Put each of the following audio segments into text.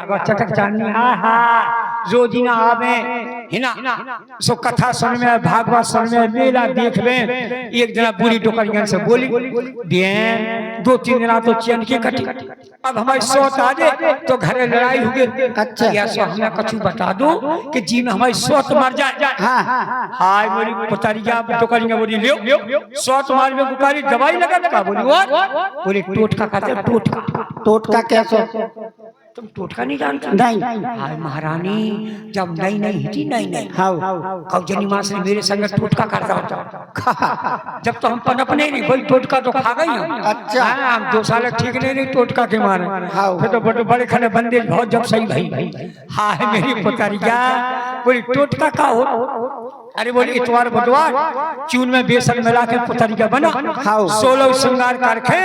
अगर चटक जानी हा रोजीना आवे है ना सो कथा सुन में भागवत सुन में मेला देख में एक जना बुरी डोकरियन से बोली देन 2-3 दिन तो चैन के कटी अब हमारी सोच आ जाए तो घरे लड़ाई हो गई। अच्छा या सो हमें कछु बता दो कि जी में हमारी सोच मर जाए। हाँ हाय मेरी पुतरिया डोकरिया बोली लियो सोच मार में बुखारी दवाई लगा का बोली और बोले टोटका खाते टोटका कैसे तुम टोटका नहीं जानते? नहीं हाय महारानी जब नई नई हिटी नई हाँ कब जनी माँ से मेरे संग टोटका करता होता जब तो हम पनपने नहीं भाई टोटका तो खा गई हम। अच्छा हम 2 साल ठीक नहीं टोटका के मारे फिर तो बड़े खड़े बंदे बहुत जब सही भाई हाय मेरी पुतरिया बोली टोटका का हो अरे बोली इतवार बुधवार चून में बेसन मिला के पुतरिया बना 16 श्रृंगार करके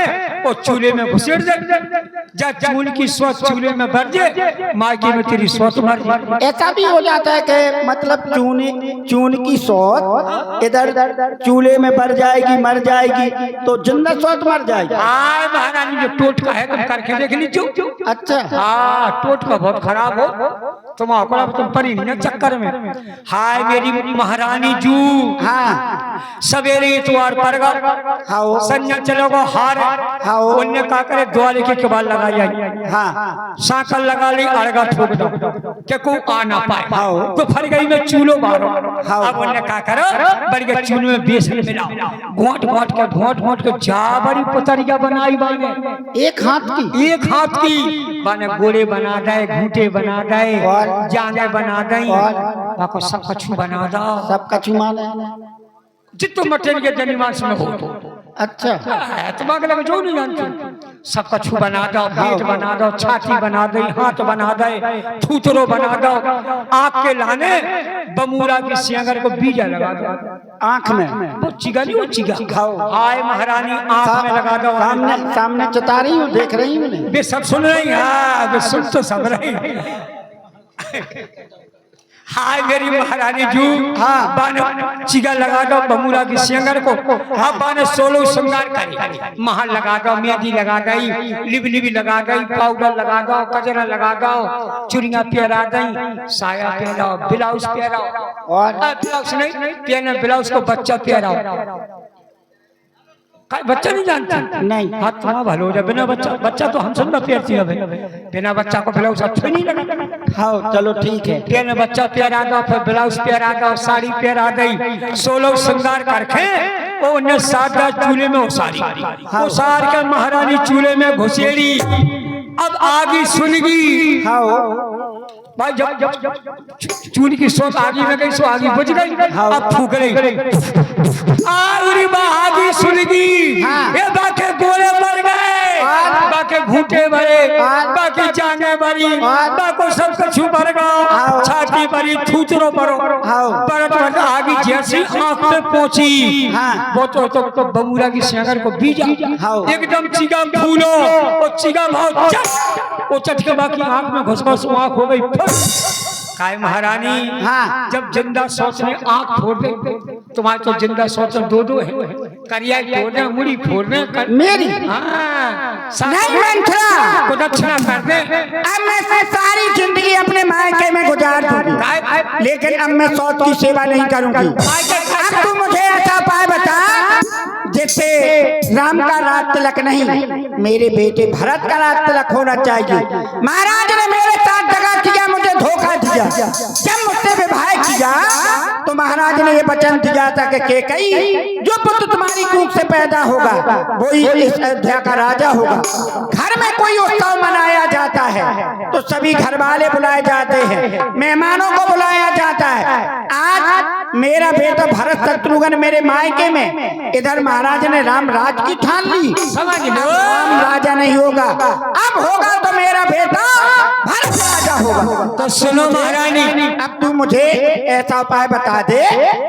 और चूल्हे में घुसेड़ दे जा चून की स्वच्छ चूल्हे में भर दे मायके में तेरी स्वच्छ मर जाए। ऐसा भी हो जाता है कि मतलब चून की सौत इधर चूल्हे में भर जाएगी मर जाएगी तो जिंदा सौत मर जाएगी। हाय महारानी जो टोटका है तुम करके देख लीजिए। अच्छा हाँ टोटका बहुत खराब हो तुम तुम परी नहीं चक्कर में। हाय मेरी महारानी जू हाँ सवेरे इतवार पर संजय चलोगो हार उन्ने का करे द्वारे के कबाल लगा जाए हाँ साकल लगा ली अड़गा ठोक दो के को आ ना पाए तो फर गई में चूलो मारो। अब उन्ने का करो बड़ी के चूलो में बेसन मिलाओ घोट के जा बड़ी पुतरिया बनाई बाने एक हाथ की बाने गोले बना दे घूटे बना दे जाने बना दे बाको सब कछु बना दो सब कछु माने जितो मटेरियल के जनिमांस में हो तो अच्छा तुम्हारे लगे जो नहीं जानते सब कछु बना दो पेट बना दो छाती बना दे हाथ बना दे थूथरो बना दो आँख के लाने बमूरा की सियांगर को बीजा लगा दो आँख में वो चिगा नहीं वो चिगा खाओ हाय महारानी आँख में लगा दो सामने चता रही हूँ देख रही हूँ वे सब सुन रही हाँ वे सुन तो सब रही। हाय मेरी महारानी जू हाँ बाने चिगा लगा दो बमूरा की सिंगर को हाँ बाने 16 श्रृंगार करी महल लगा दो मेहंदी लगा गई लिबी लगा गई पाउडर लगा दो कजरा लगा दो चूड़ियां पहरा गई साया पहराओ ब्लाउज पहराओ और ब्लाउज नहीं पहने ब्लाउज को बच्चा पहराओ बच्चा नहीं जानती नहीं हाँ तुम्हारा भलो हो जाए बिना बच्चा तो हम सब ना पहनती है बिना बच्चा को ब्लाउज अच्छा नहीं लगा। हाँ चलो ठीक है पहने बच्चा पहरा दो फिर ब्लाउज पहरा दो साड़ी पहरा गई 16 श्रृंगार करके वो उन्हें सादा चूल्हे में उसार के महारानी चूल्हे में घुसेड़ी। अब आगे सुनगी भाई जब चूल्हे की सोच आगे में गई सो आगे बुझ गई अब फूक रही आगे सुनगी ये बाके गोले मर गए बाके घूटे भरे बाकी जाने भरी बाको सब कछु भर गो छाती भरी थूथरो भरो बरत आगे जैसी आँख पे पहुंची वो तो बमूरा की सिंगर को बीजा एकदम चिगा फूलो और चिगा भाव वो चटके बाकी आँख में घुस आँख हो गई काय महारानी हाँ जब जिंदा सोच ने आँख फोड़ दे तुम्हारे तो जिंदा सोच दो है करिया फोड़ने मुड़ी फोड़ने मेरी को दक्षिणा कर दे। अब मैं सारी जिंदगी अपने मायके में गुजार दूंगी लेकिन अब मैं सौत की सेवा नहीं करूंगी। अब तू मुझे ऐसा उपाय बता जिससे राम का राज तिलक नहीं मेरे बेटे भरत का राज तिलक होना चाहिए। महाराज ने मेरे साथ दगा किया मुझे धोखा दिया जब मुझसे विवाह किया तो महाराज ने ये वचन दिया था कि केकई जो पुत्र तुम्हारी कूख से पैदा होगा वही इस अयोध्या का राजा होगा। घर में कोई उत्सव मनाया जाता है तो सभी घर वाले बुलाए जाते हैं मेहमानों को बुलाया जाता है। आज मेरा बेटा भरत शत्रुघ्न मेरे मायके में इधर महाराज ने राम राज की ठान ली राम राजा नहीं होगा अब होगा तो मेरा बेटा भरत राजा होगा। तो सुनो महारानी अब तू मुझे ऐसा उपाय बता दे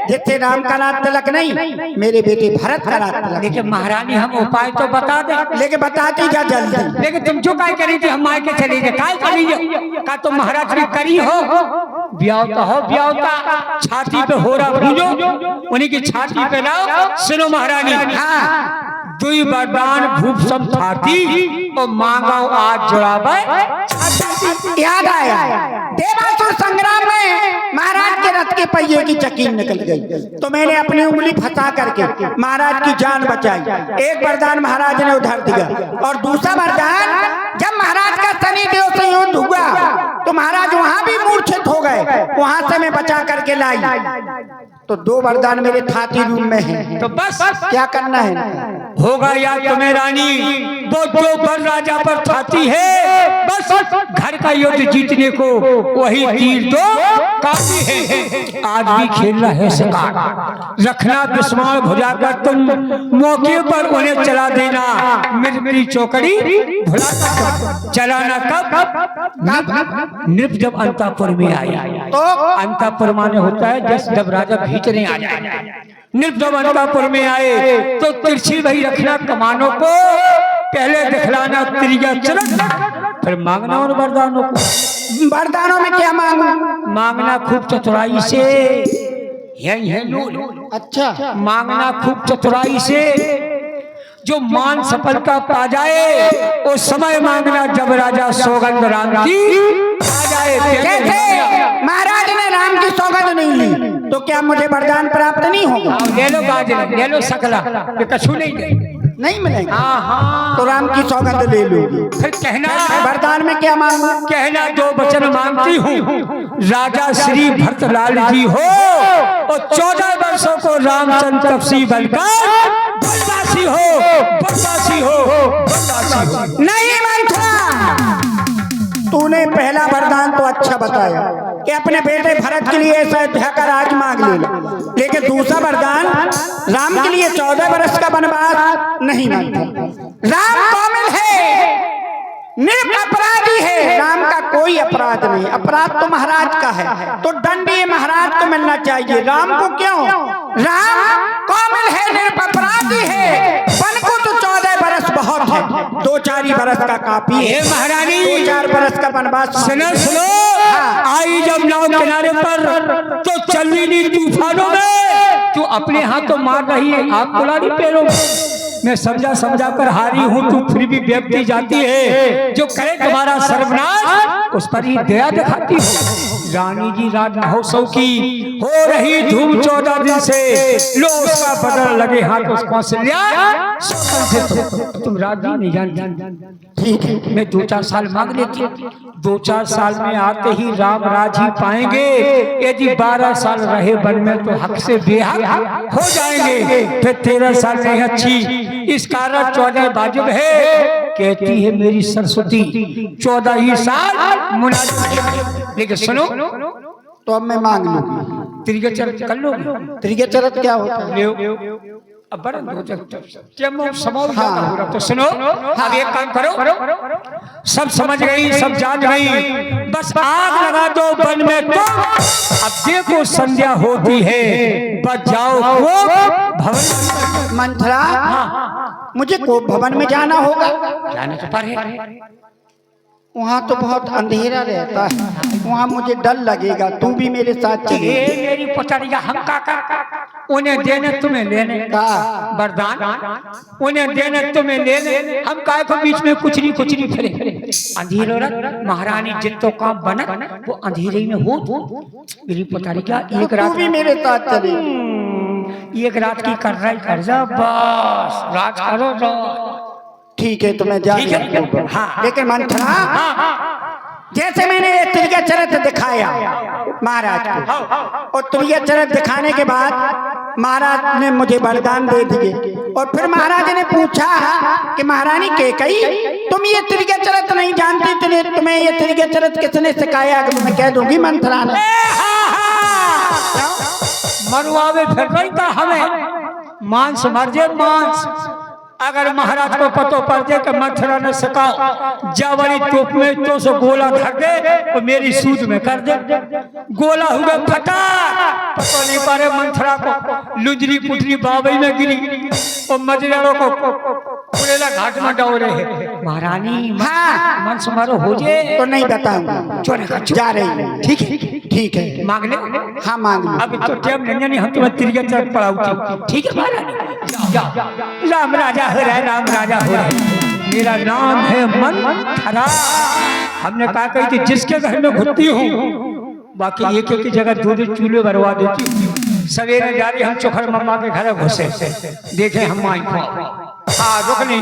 जिससे राम का राज तिलक नहीं मेरे बेटे भरत का राज तिलक। लेकिन महारानी हम उपाय तो बता दे लेकिन बताती जा जल्दी। लेकिन तुम जो काय करी थी हम मायके चली गए काय करी का तुम महाराज ने करी हो ब्यावता छाती पे हो रहा भूजो उन्हीं की छाती पे लाओ। सुनो महारानी दुई वरदान भूप सब थाती और मांगा आज जुड़ावे। याद आया देवासुर संग्राम में महाराज के रथ के पहिए की चकीन निकल गई, तो मैंने अपनी उंगली फंसा करके महाराज की जान बचाई। एक वरदान महाराज ने उधर दिया, और दूसरा वरदान जब महाराज का शनिदेव से युद्ध हुआ तो महाराज वहां भी मूर्छित हो गए, वहां से मैं बचा करके लाई। तो दो वरदान मेरे थाती रूम में हैं, तो बस क्या करना है? होगा याद तुम्हें रानी, वो जो बर राजा पर थाती है, बस घर का युद्ध जीतने को वही तीर तो काफी है। आज भी खेलना है शिकार, रखना दुश्मन भुजा कर तुम मौके पर उन्हें चला देना। मेरी चौकड़ी भुला चलाना कब? नृप जब अंतापुर में आया, तो अंतापुर माने होता है जब राजा भीतरे आ जाए। नृप जब अंतापुर में आए तो तिरछी वही रखना कमानों को, पहले दिखलाना त्रिया चरक, फिर मांगना और वरदानों को। वरदानों में क्या मांगू? मांगना खूब चतुराई से, यही है नूल। अच्छा, मांगना खूब चतुराई से, जो मान सफलता पा जाए उस समय मांगना जब राजा सौगंध राम की आ जाए। कैसे महाराज ने राम की सौगंध नहीं ली तो क्या मुझे वरदान प्राप्त नहीं होगा? ले लो गाजर, ले लो सकला, ये कछु नहीं मिलेगा। हाँ, तो राम की सौगंध ले लूंगी। फिर कहना वरदान में क्या मांगू? कहना दो वचन मांगती हूँ, राजा श्री भरतलाल जी हो और 14 वर्षों को रामचंद्र तपसी बनकर बनवासी हो, बनवासी हो, बनवासी हो। नहीं मंथरा, तूने पहला वरदान तो अच्छा बताया कि अपने बेटे भरत के लिए ऐसा अयोध्या का राज मांग लेना, लेकिन दूसरा वरदान राम के लिए 14 वर्ष का वनवास नहीं मांगता। राम कोमल है, निरपराधी है, राम का कोई अपराध नहीं। अपराध तो महाराज का है, तो दंड ये महाराज को मिलना चाहिए, राम को क्यों? राम कोमल है, निरपराधी है, वन को तो 14 वर्ष बहुत है, 2-4 वर्ष का काफी है। महारानी 2-4 वर्ष का वनवास। सुनो सुनो, आई जब नाव किनारे पर तो चल रही तूफानों में, तू अपने हाथों मार रही है, आप बुलानी पैरों में। मैं समझा कर हारी हूँ, तू फिर भी व्यक्ति जाती है, जो करे तुम्हारा सर्वनाश उस पर ही दया दिखाती हो। रानी जी राज महोत्सव की हो रही धूम 14 दिन से, लो उसका बदल लगे हाथ उस कौशल्या से। तुम राज नहीं जानती, ठीक है मैं 2-4 साल मांग लेती, 2-4 साल में आते ही राम राज ही पाएंगे। यदि 12 साल रहे वन में तो हक से बेहक हो जाएंगे, फिर 13 साल में अच्छी, इस कारण 14 वाजिब है। कहती है मेरी सरस्वती 14 ही साल मुनाजात। लेकिन सुनो, तो अब मैं मांग लूंगी। त्रिगत चरत कर लो। त्रिगत चरत क्या होता है? अब बड़ा हो रहा, तो सुनो, अब एक काम करो, सब समझ गई, सब जान गई, बस आग लगा दो वन में। तो अब देखो संध्या होती है, बच जाओ को भवन। मंथरा, मुझे को भवन में जाना होगा? जाना तो पर है, वहाँ तो बहुत अंधेरा रहता है, वहाँ मुझे डर लगेगा, तू भी मेरे साथ चले। मेरी पुतरिया, हम का उन्हें देने तुम्हें लेने का वरदान, उन्हें देने तुम्हें लेने, हम काय को बीच में कुछ नहीं फिरे। अंधेरो रात महारानी जितो काम बना वो अंधेरे में हो। मेरी पुतरिया एक रात भी मेरे साथ चले, एक रात की कर रही कर जा, बस राज करो। ठीक है, तो मैं जा रहा हूं। हाँ, लेकिन मंथरा, जैसे मैंने ये त्रिगत चरत दिखाया महाराज को, और त्रिगत चरत दिखाने के बाद महाराज ने मुझे वरदान दे दिए, और फिर महाराज ने पूछा कि महारानी कैकेयी, तुम ये त्रिगत चरत नहीं जानती, तुम्हें ये त्रिगत चरत किसने सिखाया? मैं कह दूंगी मंथरा ने। मरुआवे फिर नहीं था हमें, मांस मर जाए मांस। अगर महाराज को पतो पड़ जाए कि मंथरा ने सिखाओ, जावरी टोप में तो सो गोला धर दे तो मेरी सूद में कर दे, गोला हुआ फटा, पता नहीं पारे मंथरा को लुजरी पुटरी बाबई में गिरी और मजरेड़ों को पुरेला घाट में डोरे है। महारानी, हाँ, मंस मारो हो जाए तो नहीं बताऊंगा, जा रही है। ठीक है। ठीक है, मांग ले। हाँ मांग लो। अब तो टाइम नहीं, हम तुम्हें तिरगे चढ़ पड़ाऊंगी। ठीक है महारानी, जाओ। राम राजा हो रहा, राम राजा हो रहा। मेरा नाम है मंथरा। हमने कहा कही थी जिसके घर में घुसती हूँ बाकी एक एक जगह दो दो चूल्हे भरवा देती हूँ। सवेरे जा रही हम चोखर मम्मा के घर घुसे, देखे हम माई को। हाँ रुक नहीं